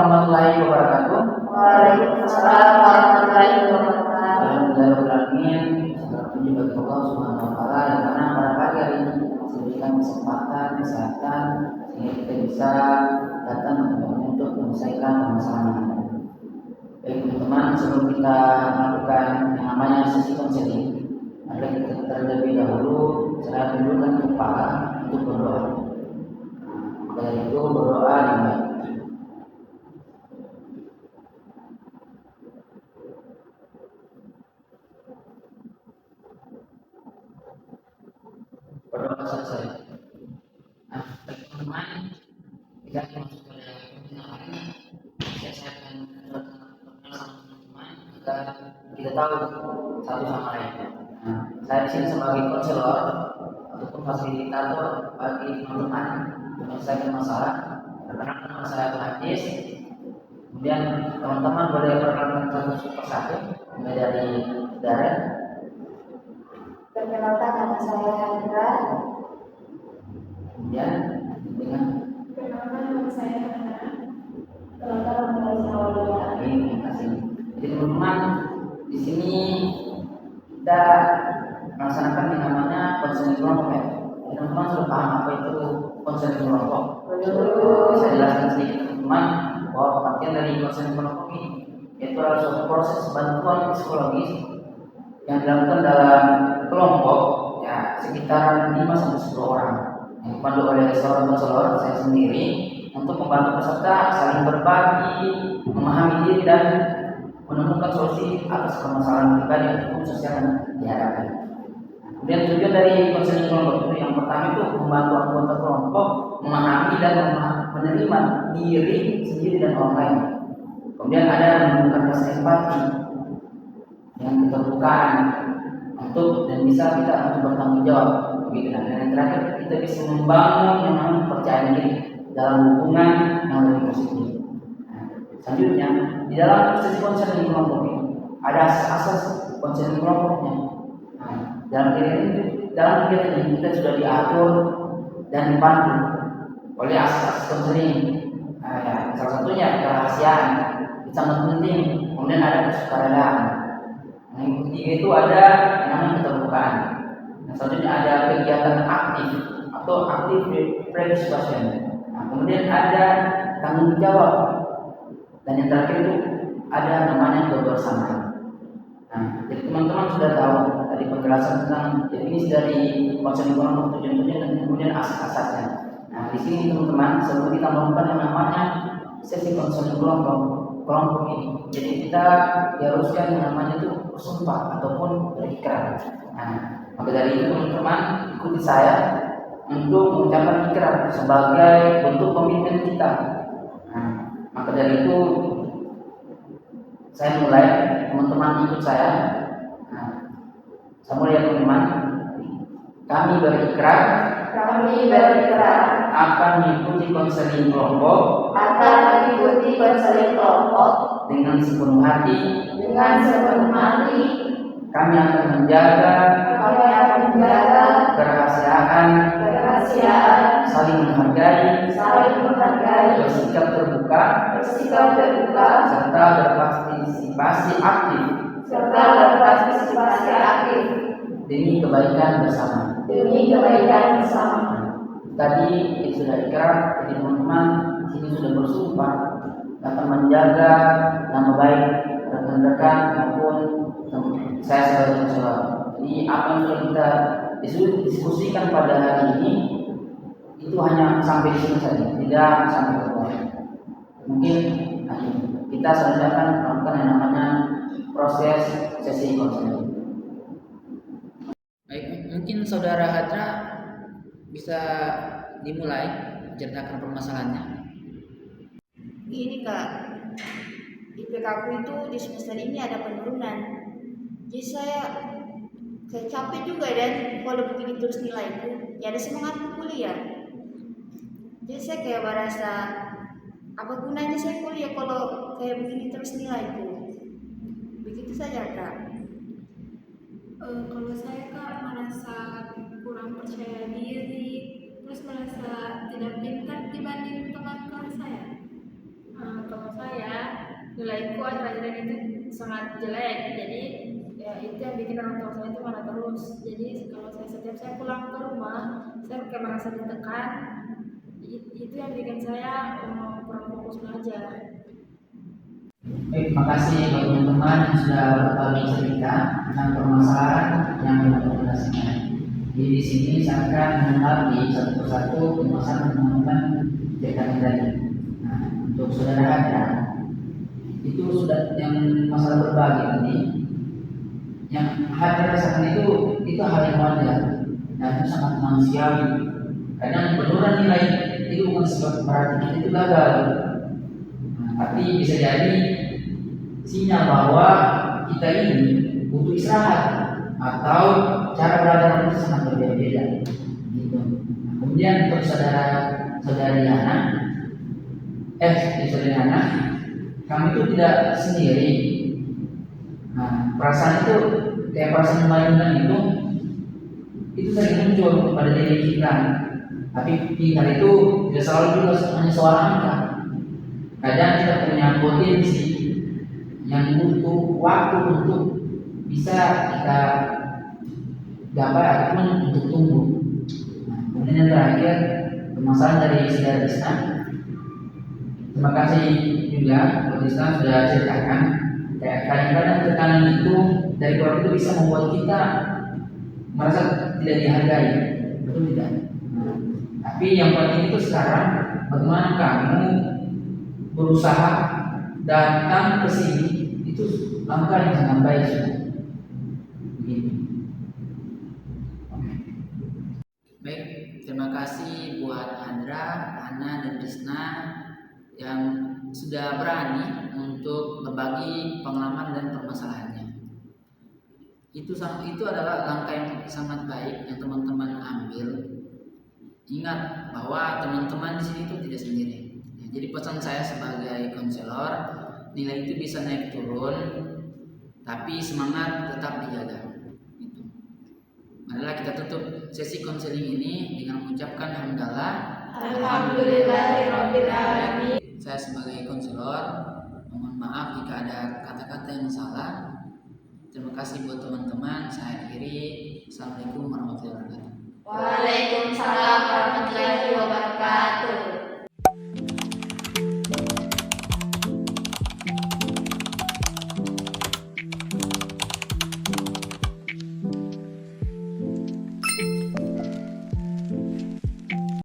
warahmatullahi wabarakatuh. Waalaikumsalam warahmatullahi wabarakatuh. Alhamdulillahirobbilalamin. Segala puji bagi Allah Subhanahu wa Ta'ala yang mana pada pagi hari ini memberikan kesempatan, kesehatan sehingga kita bisa datang untuk menyelesaikan permasalahan ini. Baik teman-teman, sebelum kita melakukan yang namanya sesi konseling, mari kita terlebih dahulu saya tunjukkan kepala untuk berdoa. Dari itu berdoa dimulai. Berdoa selesai. Nah, teman-teman, kita masuk pada pembinaan. Saya akan berkenal sama teman-teman agar kita tahu satu sama lain. Nah, saya di sini sebagai konselor ataupun fasilitator bagi teman-teman menyelesaikan masalah. Perkenalkan nama saya Abdul Hadis. Kemudian teman-teman boleh perkenalkan satu persatu, mulai dari Darren. Perkenalkan nama saya Hendra. Kemudian dengan Perkenalkan nama saya Hana. Perkenalkan nama saya Aulia. terima kasih. Jadi teman-teman, di sini kita melaksanakan yang namanya konseling kelompok ya. Teman-teman sudah paham apa itu konseling kelompok? Saya jelaskan sedikit teman-teman bahwa pengertian dari konseling kelompok ini yaitu adalah suatu proses bantuan psikologis yang dilakukan dalam kelompok ya sekitar 5-10 orang yang dipandu oleh seorang konselor saya sendiri untuk membantu peserta saling berbagi, memahami diri dan menemukan solusi atas permasalahan pribadi ataupun sosial yang dihadapi. Kemudian tujuan dari konseling kelompok itu yang pertama itu membantu anggota kelompok memahami dan menerima diri sendiri dan orang lain. Kemudian ada menemukan rasa empati yang keterbukaan untuk dan bisa kita untuk bertanggung jawab begitu. Dan yang terakhir kita bisa membangun yang namanya kepercayaan diri dalam hubungan yang lebih positif. Selanjutnya di dalam sesi konseling kelompok ini ada asas konseling kelompoknya. Dalam kegiatan ini kita sudah diatur dan dipandu oleh asas konseling. Salah satunya kerahasiaan itu sangat penting. Kemudian ada kesukaredaan. Yang ketiga itu ada yang namanya keterbukaan. Yang selanjutnya ada kegiatan aktif atau active participation. Kemudian ada tanggung jawab. Dan yang terakhir itu ada namanya kebersamaan. Jadi teman-teman sudah tahu tadi penjelasan tentang definisi dari konseling kelompok, tujuan-tujuan dan kemudian asas-asasnya. Di sini teman-teman sebelum kita melakukan yang namanya sesi konseling kelompok ini, jadi kita diharuskan yang namanya itu bersumpah ataupun berikrar. Maka dari itu teman-teman ikuti saya untuk mengucapkan ikrar sebagai bentuk komitmen kita. Maka dari itu saya mulai, teman-teman ikut saya. Saya mulai teman-teman. Kami berikrar akan mengikuti konseling kelompok dengan sepenuh hati. Kami akan menjaga kerahasiaan, saling menghargai, bersikap terbuka, serta berpartisipasi aktif demi kebaikan bersama. Tadi itu sudah ikrar, jadi teman-teman sini sudah bersumpah akan menjaga nama baik rekan-rekan maupun saya sebagai konselor. Jadi apa yang sudah kita diskusikan pada hari ini itu hanya sampai di sini saja, tidak sampai ke bawah. Mungkin kita selanjutnya akan melakukan yang namanya proses sesi konseling. Baik, mungkin saudara Hadra bisa dimulai menceritakan permasalahannya. Gini Kak, IPK aku itu di semester ini ada penurunan. Jadi saya kayak capek juga dan kalau begini terus nilaiku, ya ada semangat kuliah. Jadi saya kayak merasa apa gunanya saya kuliah kalau kayak begini terus nilaiku. Begitu saja Kak. Kalau saya Kak merasa kurang percaya diri, terus merasa tidak pintar dibanding teman kelas saya. Kalau saya nilaiku akhir-akhir ini sangat jelek. Jadi ya itu yang bikin orang tua saya itu marah terus. Jadi kalau setiap saya pulang ke rumah, saya kayak merasa ditekan. Itu yang bikin saya kurang fokus belajar. Baik, terima kasih buat teman-teman yang sudah berbagi cerita tentang permasalahan yang dilakukan. Jadi di sini saya akan mengenali satu persatu permasalahan teman-teman cerita tadi. Nah, untuk saudara Hadra, itu sudah yang masalah berbagi ini, yang Hadra rasakan itu hal yang wajar dan itu sangat manusiawi. Kadang penurunan nilai itu bukan sebab berarti kita itu gagal. Tapi bisa jadi sinyal bahwa kita ini butuh istirahat atau cara belajar itu sangat berbeda-beda. Gitu. Nah, kemudian untuk saudari Hana, kamu itu tidak sendiri. Nah, perasaan itu kayak perasaan membingungkan itu sering muncul pada diri kita. Tapi pintar itu tidak selalu juga hanya soal angka. Kadang kita punya potensi yang butuh waktu untuk bisa kita gapai ataupun untuk tumbuh. Nah, kemudian yang terakhir permasalahan dari saudara Isna. Terima kasih juga buat Isna sudah ceritakan. Kayak kadang-kadang tekanan itu dari keluarga itu bisa membuat kita merasa tidak dihargai, betul tidak? Nah, tapi yang penting itu sekarang bagaimana kamu berusaha datang ke sini, itu langkah yang sangat baik. Begini. Baik, terima kasih buat Andra, Ana, dan Risna yang sudah berani untuk berbagi pengalaman dan permasalahannya. Itu adalah langkah yang sangat baik yang teman-teman ambil. Ingat bahwa teman-teman di sini itu tidak sendiri. Jadi pesan saya sebagai konselor, nilai itu bisa naik turun, tapi semangat tetap dijaga. Gitu. Marilah kita tutup sesi konseling ini dengan mengucapkan hamdalah. Alhamdulillahirabbil alamin. Saya sebagai konselor mohon maaf jika ada kata-kata yang salah. Terima kasih buat teman-teman. Saya akhiri. Assalamualaikum warahmatullahi wabarakatuh. Waalaikumsalam warahmatullahi wabarakatuh.